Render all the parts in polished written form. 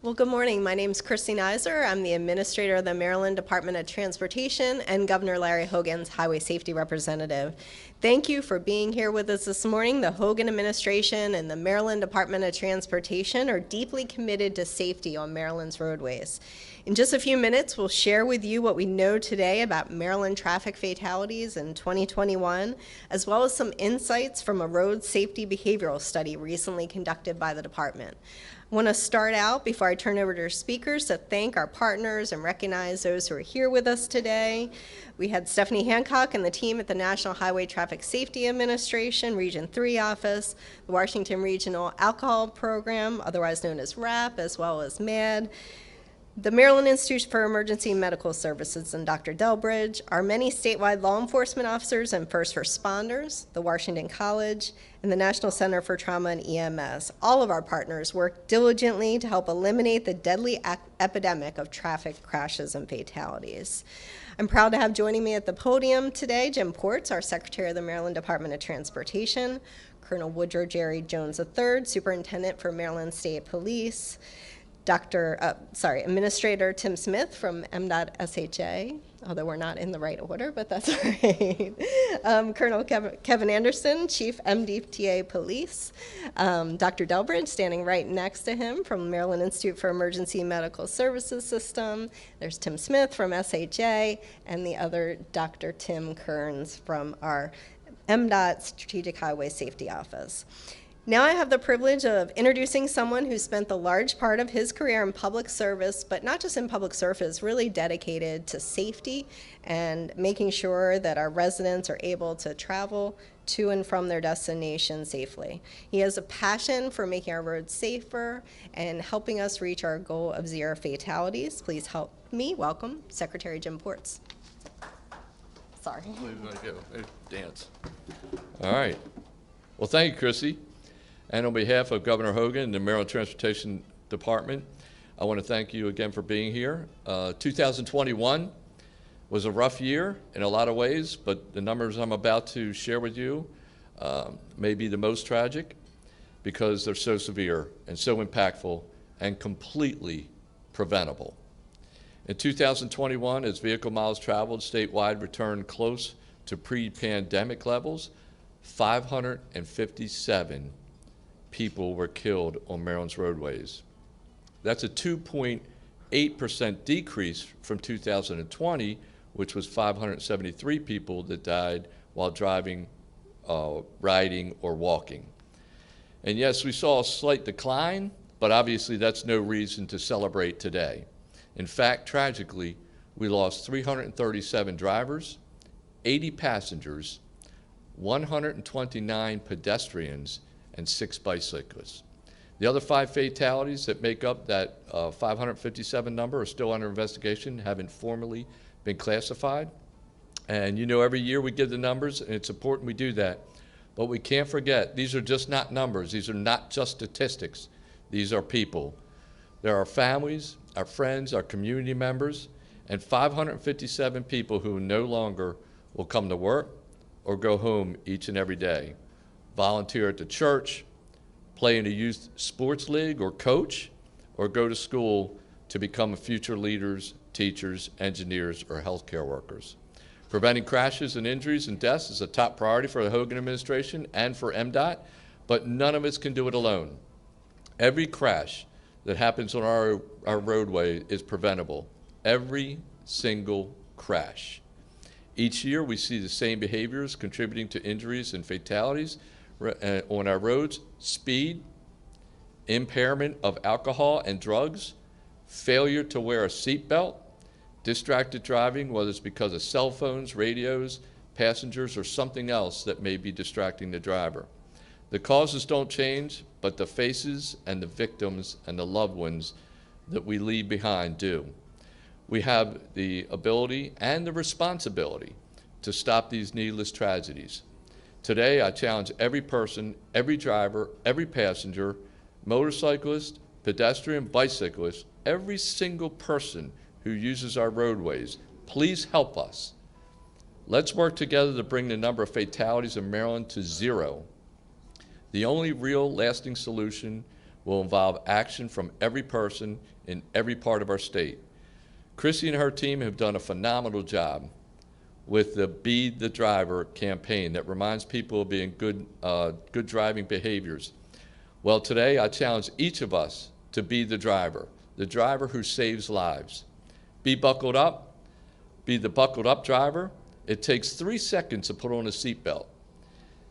Well, good morning. My name is Christy Nizer. I'm the administrator of the Maryland Department of Transportation and Governor Larry Hogan's Highway Safety Representative. Thank you for being here with us this morning. The Hogan administration and the Maryland Department of Transportation are deeply committed to safety on Maryland's roadways. In just a few minutes, we'll share with you what we know today about Maryland traffic fatalities in 2021, as well as some insights from a road safety behavioral study recently conducted by the department. I want to start out, before I turn over to our speakers, to thank our partners and recognize those who are here with us today. We had Stephanie Hancock and the team at the National Highway Traffic Safety Administration, Region 3 office, the Washington Regional Alcohol Program, otherwise known as RAP, as well as MAD, the Maryland Institute for Emergency Medical Services and Dr. Delbridge, our many statewide law enforcement officers and first responders, the Washington College, and the National Center for Trauma and EMS. All of our partners work diligently to help eliminate the deadly epidemic of traffic crashes and fatalities. I'm proud to have joining me at the podium today Jim Ports, our Secretary of the Maryland Department of Transportation, Colonel Woodrow Jerry Jones III, Superintendent for Maryland State Police, Administrator Tim Smith from MDOT SHA, although we're not in the right order, but that's all right. Colonel Kevin Anderson, Chief MDTA Police. Dr. Delbridge, standing right next to him from Maryland Institute for Emergency Medical Services System. There's Tim Smith from SHA, and the other Dr. Tim Kearns from our MDOT Strategic Highway Safety Office. Now I have the privilege of introducing someone who spent the large part of his career in public service, but not just in public service, really dedicated to safety and making sure that our residents are able to travel to and from their destination safely. He has a passion for making our roads safer and helping us reach our goal of zero fatalities. Please help me welcome Secretary Jim Ports. Sorry. Dance. All right. Well, thank you, Chrissy. And on behalf of Governor Hogan and the Maryland Transportation Department, I want to thank you again for being here. 2021 was a rough year in a lot of ways, but the numbers I'm about to share with you may be the most tragic because they're so severe and so impactful and completely preventable. In 2021, as vehicle miles traveled statewide returned close to pre-pandemic levels, 557 people were killed on Maryland's roadways. That's a 2.8% decrease from 2020, which was 573 people that died while driving, riding, or walking. And yes, we saw a slight decline, but obviously that's no reason to celebrate today. In fact, tragically, we lost 337 drivers, 80 passengers, 129 pedestrians, and 6 bicyclists. The other 5 fatalities that make up that 557 number are still under investigation, haven't formally been classified. And you know, every year we give the numbers, and it's important we do that. But we can't forget, these are just not numbers. These are not just statistics. These are people. There are families, our friends, our community members, and 557 people who no longer will come to work or go home each and every day. Volunteer at the church, play in a youth sports league or coach, or go to school to become future leaders, teachers, engineers, or healthcare workers. Preventing crashes and injuries and deaths is a top priority for the Hogan administration and for MDOT, but none of us can do it alone. Every crash that happens on our roadway is preventable. Every single crash. Each year we see the same behaviors contributing to injuries and fatalities on our roads: speed, impairment of alcohol and drugs, failure to wear a seatbelt, distracted driving, whether it's because of cell phones, radios, passengers, or something else that may be distracting the driver. The causes don't change, but the faces and the victims and the loved ones that we leave behind do. We have the ability and the responsibility to stop these needless tragedies. Today, I challenge every person, every driver, every passenger, motorcyclist, pedestrian, bicyclist, every single person who uses our roadways, please help us. Let's work together to bring the number of fatalities in Maryland to zero. The only real lasting solution will involve action from every person in every part of our state. Chrissy and her team have done a phenomenal job with the Be the Driver campaign that reminds people of being good driving behaviors. Well, today I challenge each of us to be the driver who saves lives. Be buckled up, be the buckled up driver. It takes 3 seconds to put on a seatbelt.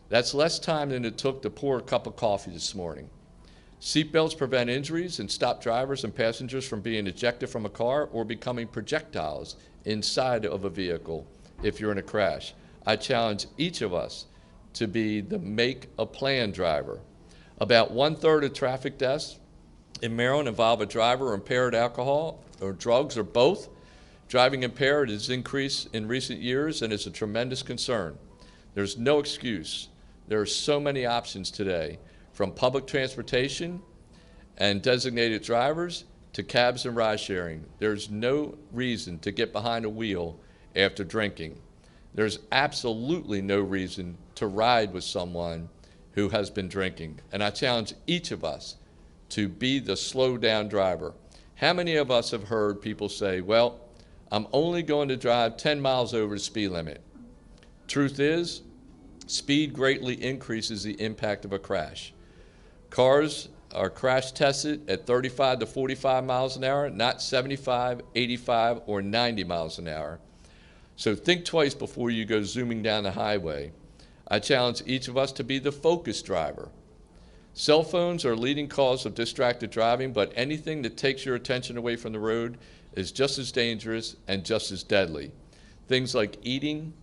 That's less time than it took to pour a cup of coffee this morning. Seatbelts prevent injuries and stop drivers and passengers from being ejected from a car or becoming projectiles inside of a vehicle if you're in a crash. I challenge each of us to be the make a plan driver. About 1/3 of traffic deaths in Maryland involve a driver or impaired alcohol or drugs or both. Driving impaired has increased in recent years and is a tremendous concern. There's no excuse. There are so many options today, from public transportation and designated drivers to cabs and ride sharing. There's no reason to get behind a wheel after drinking. There's absolutely no reason to ride with someone who has been drinking. And I challenge each of us to be the slow down driver. How many of us have heard people say, well, I'm only going to drive 10 miles over the speed limit? Truth is, speed greatly increases the impact of a crash. Cars are crash tested at 35 to 45 miles an hour, not 75, 85, or 90 miles an hour. So think twice before you go zooming down the highway. I challenge each of us to be the focused driver. Cell phones are a leading cause of distracted driving, but anything that takes your attention away from the road is just as dangerous and just as deadly. Things like eating,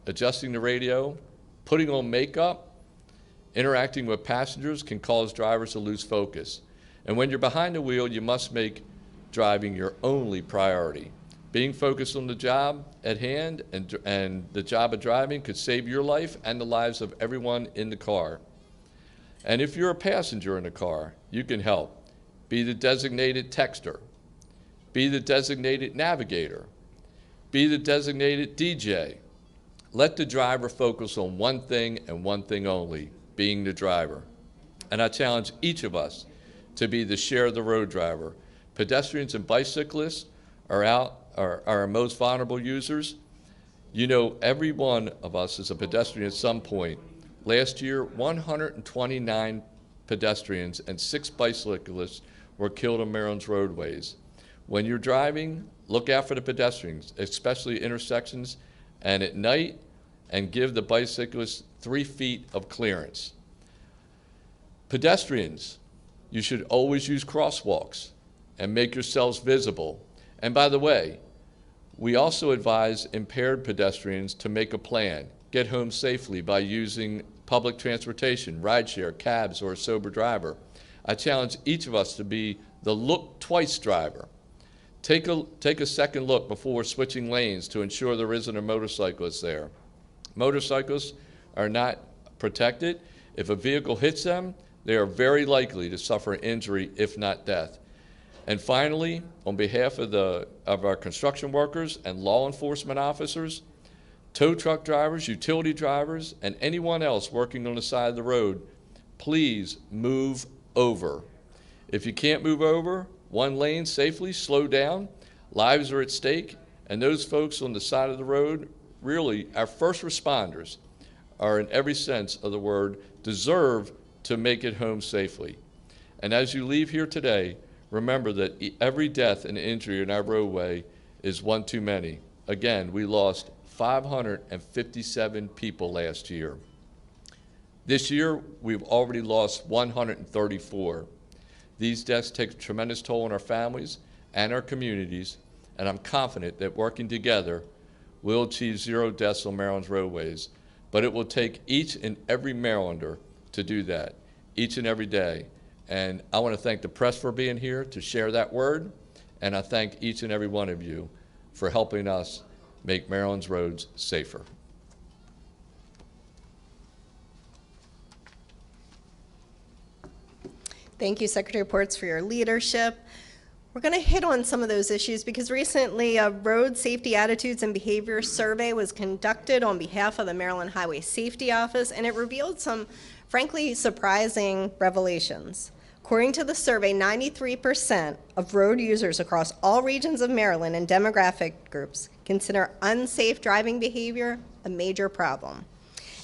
adjusting the radio, putting on makeup, interacting with passengers can cause drivers to lose focus. And when you're behind the wheel, you must make driving your only priority. Being focused on the job at hand and the job of driving could save your life and the lives of everyone in the car. And if you're a passenger in the car, you can help. Be the designated texter. Be the designated navigator. Be the designated DJ. Let the driver focus on one thing and one thing only, being the driver. And I challenge each of us to be the share the road driver. Pedestrians and bicyclists are our most vulnerable users. You know, every one of us is a pedestrian at some point. Last year, 129 pedestrians and 6 bicyclists were killed on Maryland's roadways. When you're driving, look out for the pedestrians, especially intersections and at night, and give the bicyclists 3 feet of clearance. Pedestrians, you should always use crosswalks and make yourselves visible. And by the way, we also advise impaired pedestrians to make a plan, get home safely by using public transportation, rideshare, cabs, or a sober driver. I challenge each of us to be the look twice driver. Take a second look before switching lanes to ensure there isn't a motorcyclist there. Motorcyclists are not protected. If a vehicle hits them, they are very likely to suffer an injury, if not death. And finally, on behalf of our construction workers and law enforcement officers, tow truck drivers, utility drivers, and anyone else working on the side of the road, please move over. If you can't move over one lane safely, slow down. Lives are at stake, and those folks on the side of the road, really, our first responders, are in every sense of the word, deserve to make it home safely. And as you leave here today, remember that every death and injury in our roadway is one too many. Again, we lost 557 people last year. This year, we've already lost 134. These deaths take a tremendous toll on our families and our communities, and I'm confident that working together, we'll achieve 0 deaths on Maryland's roadways. But it will take each and every Marylander to do that, each and every day. And I want to thank the press for being here to share that word, and I thank each and every one of you for helping us make Maryland's roads safer. Thank you, Secretary Ports, for your leadership. We're going to hit on some of those issues because recently a road safety attitudes and behavior survey was conducted on behalf of the Maryland Highway Safety Office, and it revealed some, frankly, surprising revelations. According to the survey, 93% of road users across all regions of Maryland and demographic groups consider unsafe driving behavior a major problem.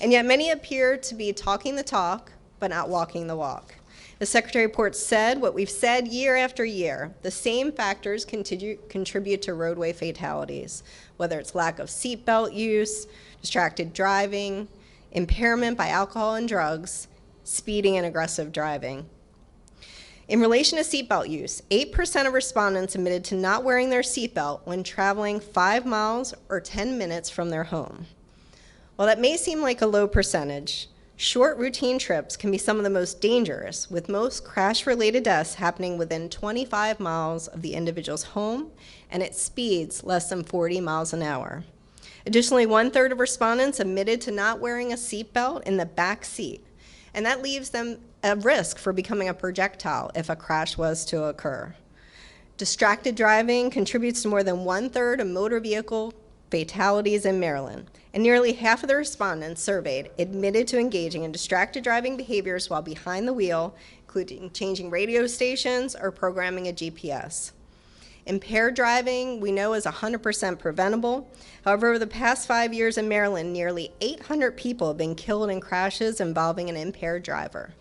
And yet many appear to be talking the talk, but not walking the walk. The Secretary report said what we've said year after year: the same factors contribute to roadway fatalities, whether it's lack of seatbelt use, distracted driving, impairment by alcohol and drugs, speeding, and aggressive driving. In relation to seatbelt use, 8% of respondents admitted to not wearing their seatbelt when traveling 5 miles or 10 minutes from their home. While that may seem like a low percentage, short routine trips can be some of the most dangerous, with most crash-related deaths happening within 25 miles of the individual's home and at speeds less than 40 miles an hour. Additionally, 1/3 of respondents admitted to not wearing a seatbelt in the back seat, and that leaves them at risk for becoming a projectile if a crash was to occur. Distracted driving contributes to more than 1/3 of motor vehicle fatalities in Maryland, and nearly half of the respondents surveyed admitted to engaging in distracted driving behaviors while behind the wheel, including changing radio stations or programming a GPS. Impaired driving, we know, is 100% preventable. However, over the past 5 years in Maryland, nearly 800 people have been killed in crashes involving an impaired driver.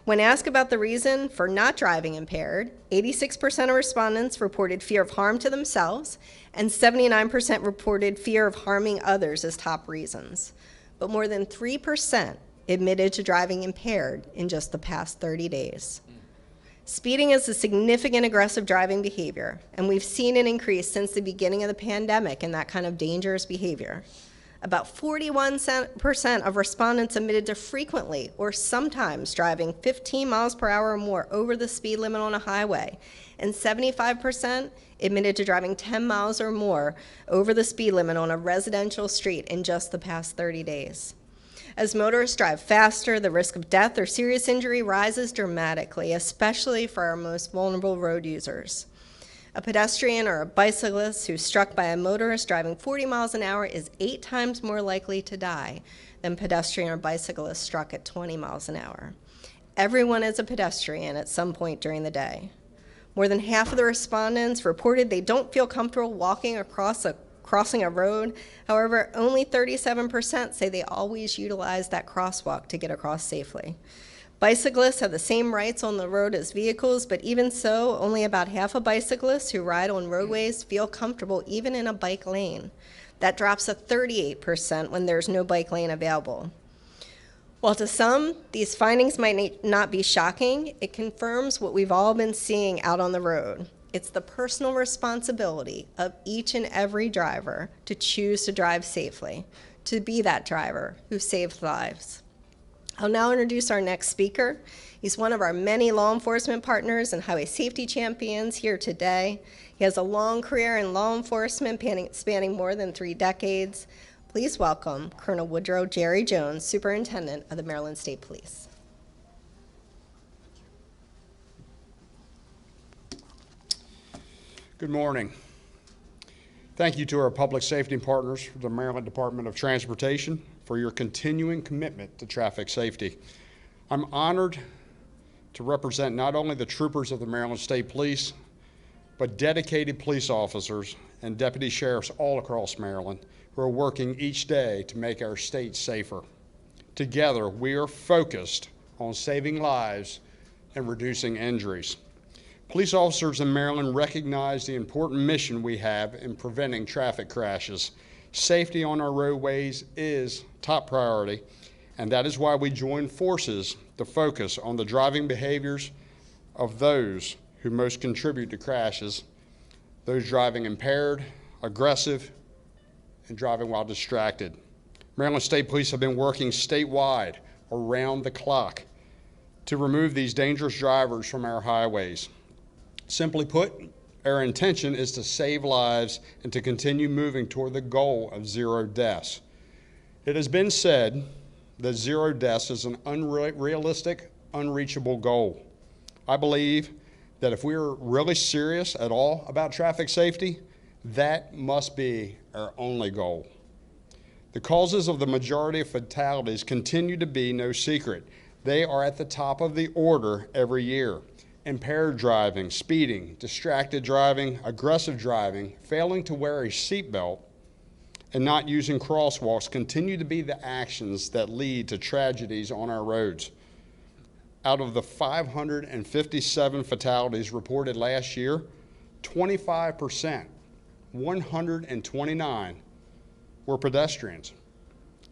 When asked about the reason for not driving impaired, 86% of respondents reported fear of harm to themselves, and 79% reported fear of harming others as top reasons. But more than 3% admitted to driving impaired in just the past 30 days. Speeding is a significant aggressive driving behavior, and we've seen an increase since the beginning of the pandemic in that kind of dangerous behavior. About 41% of respondents admitted to frequently or sometimes driving 15 miles per hour or more over the speed limit on a highway, and 75% admitted to driving 10 miles or more over the speed limit on a residential street in just the past 30 days. As motorists drive faster, the risk of death or serious injury rises dramatically, especially for our most vulnerable road users. A pedestrian or a bicyclist who's struck by a motorist driving 40 miles an hour is 8 times more likely to die than a pedestrian or bicyclist struck at 20 miles an hour. Everyone is a pedestrian at some point during the day. More than half of the respondents reported they don't feel comfortable walking across crossing a road. However, only 37% say they always utilize that crosswalk to get across safely. Bicyclists have the same rights on the road as vehicles, but even so, only about half of bicyclists who ride on roadways feel comfortable even in a bike lane. That drops to 38% when there's no bike lane available. While to some, these findings might not be shocking, it confirms what we've all been seeing out on the road. It's the personal responsibility of each and every driver to choose to drive safely, to be that driver who saves lives. I'll now introduce our next speaker. He's one of our many law enforcement partners and highway safety champions here today. He has a long career in law enforcement spanning more than 3 decades. Please welcome Colonel Woodrow Jerry Jones, Superintendent of the Maryland State Police. Good morning. Thank you to our public safety partners, the Maryland Department of Transportation, for your continuing commitment to traffic safety. I'm honored to represent not only the troopers of the Maryland State Police, but dedicated police officers and deputy sheriffs all across Maryland who are working each day to make our state safer. Together, we are focused on saving lives and reducing injuries. Police officers in Maryland recognize the important mission we have in preventing traffic crashes. Safety on our roadways is top priority, and that is why we join forces to focus on the driving behaviors of those who most contribute to crashes, those driving impaired, aggressive, and driving while distracted. Maryland State Police have been working statewide around the clock to remove these dangerous drivers from our highways. Simply put, our intention is to save lives and to continue moving toward the goal of 0 deaths. It has been said that 0 deaths is an unrealistic, unreachable goal. I believe that if we're really serious at all about traffic safety, that must be our only goal. The causes of the majority of fatalities continue to be no secret. They are at the top of the order every year. impaired driving, speeding, distracted driving, aggressive driving, failing to wear a seatbelt, and not using crosswalks continue to be the actions that lead to tragedies on our roads. Out of the 557 fatalities reported last year, 25%, 129, were pedestrians.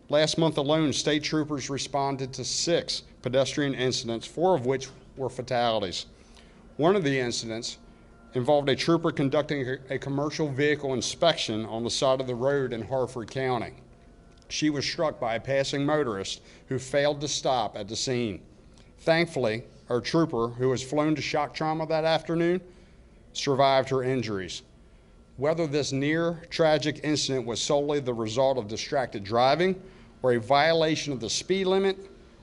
Last month alone, state troopers responded to 6 pedestrian incidents, 4 of which were fatalities. One of the incidents involved a trooper conducting a commercial vehicle inspection on the side of the road in Harford County. She was struck by a passing motorist who failed to stop at the scene. Thankfully, our trooper, who was flown to shock trauma that afternoon, survived her injuries. Whether this near tragic incident was solely the result of distracted driving or a violation of the speed limit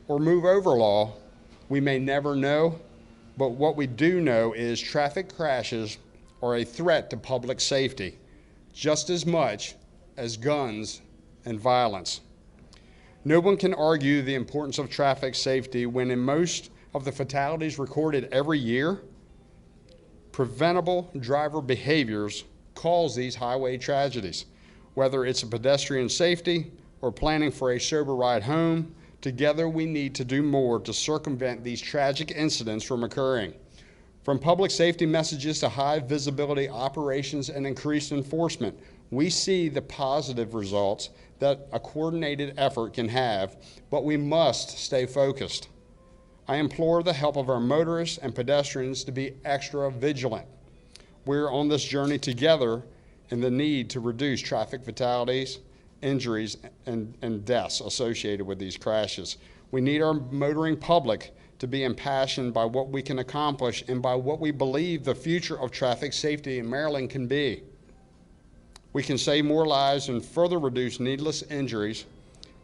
or move over law, we may never know. But what we do know is traffic crashes are a threat to public safety, just as much as guns and violence. No one can argue the importance of traffic safety when in most of the fatalities recorded every year, preventable driver behaviors cause these highway tragedies. Whether it's a pedestrian safety or planning for a sober ride home, together we need to do more to circumvent these tragic incidents from occurring. From public safety messages to high visibility operations and increased enforcement, we see the positive results that a coordinated effort can have, but we must stay focused. I implore the help of our motorists and pedestrians to be extra vigilant. We're on this journey together in the need to reduce traffic fatalities, injuries, and deaths associated with these crashes. We need our motoring public to be impassioned by what we can accomplish and by what we believe the future of traffic safety in Maryland can be. We can save more lives and further reduce needless injuries.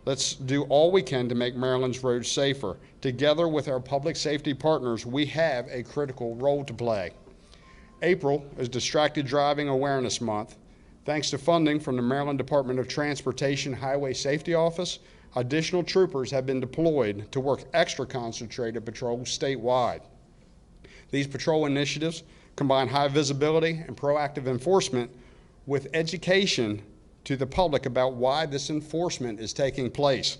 Let's do all we can to make Maryland's roads safer. Together with our public safety partners, we have a critical role to play. April is Distracted Driving Awareness Month. Thanks to funding from the Maryland Department of Transportation Highway Safety Office, additional troopers have been deployed to work extra concentrated patrols statewide. These patrol initiatives combine high visibility and proactive enforcement with education to the public about why this enforcement is taking place.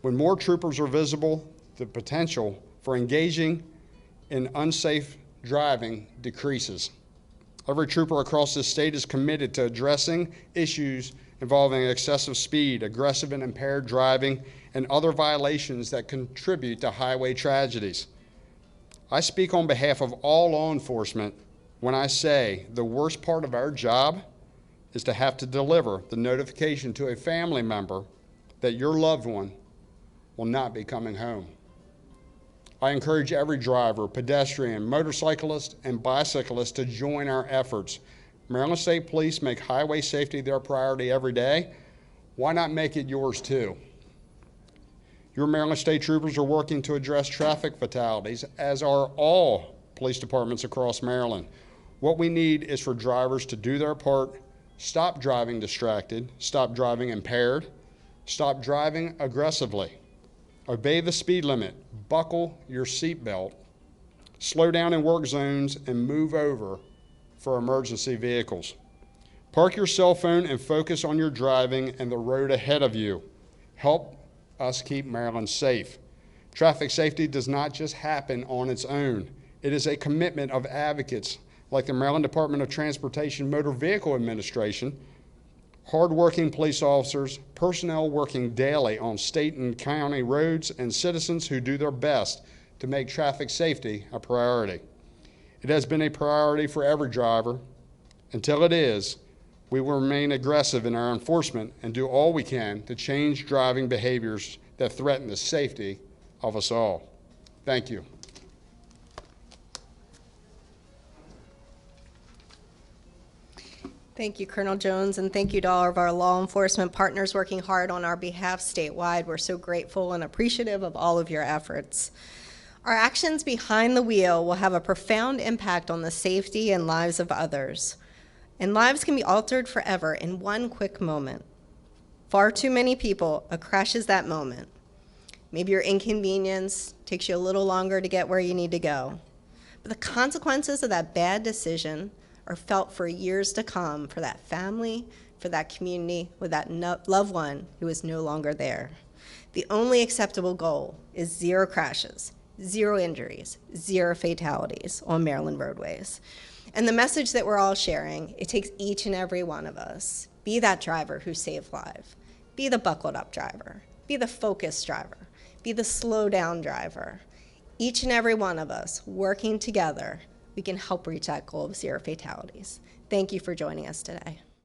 When more troopers are visible, the potential for engaging in unsafe driving decreases. Every trooper across this state is committed to addressing issues involving excessive speed, aggressive and impaired driving, and other violations that contribute to highway tragedies. I speak on behalf of all law enforcement when I say the worst part of our job is to have to deliver the notification to a family member that your loved one will not be coming home. I encourage every driver, pedestrian, motorcyclist, and bicyclist to join our efforts. Maryland State Police make highway safety their priority every day. Why not make it yours too? Your Maryland State Troopers are working to address traffic fatalities, as are all police departments across Maryland. What we need is for drivers to do their part, stop driving distracted, stop driving impaired, stop driving aggressively. Obey the speed limit, buckle your seatbelt, slow down in work zones, and move over for emergency vehicles. Park your cell phone and focus on your driving and the road ahead of you. Help us keep Maryland safe. Traffic safety does not just happen on its own. It is a commitment of advocates like the Maryland Department of Transportation Motor Vehicle Administration, hardworking police officers, personnel working daily on state and county roads, and citizens who do their best to make traffic safety a priority. It has been a priority for every driver. Until it is, we will remain aggressive in our enforcement and do all we can to change driving behaviors that threaten the safety of us all. Thank you. Thank you, Colonel Jones, and thank you to all of our law enforcement partners working hard on our behalf statewide. We're so grateful and appreciative of all of your efforts. Our actions behind the wheel will have a profound impact on the safety and lives of others. And lives can be altered forever in one quick moment. Far too many people, a crash is that moment. Maybe your inconvenience takes you a little longer to get where you need to go. But the consequences of that bad decision are felt for years to come for that family, for that community, with that loved one who is no longer there. The only acceptable goal is 0 crashes, 0 injuries, 0 fatalities on Maryland roadways. And the message that we're all sharing, it takes each and every one of us. Be that driver who saved lives. Be the buckled up driver. Be the focused driver. Be the slow down driver. Each and every one of us working together, we can help reach that goal of 0 fatalities. Thank you for joining us today.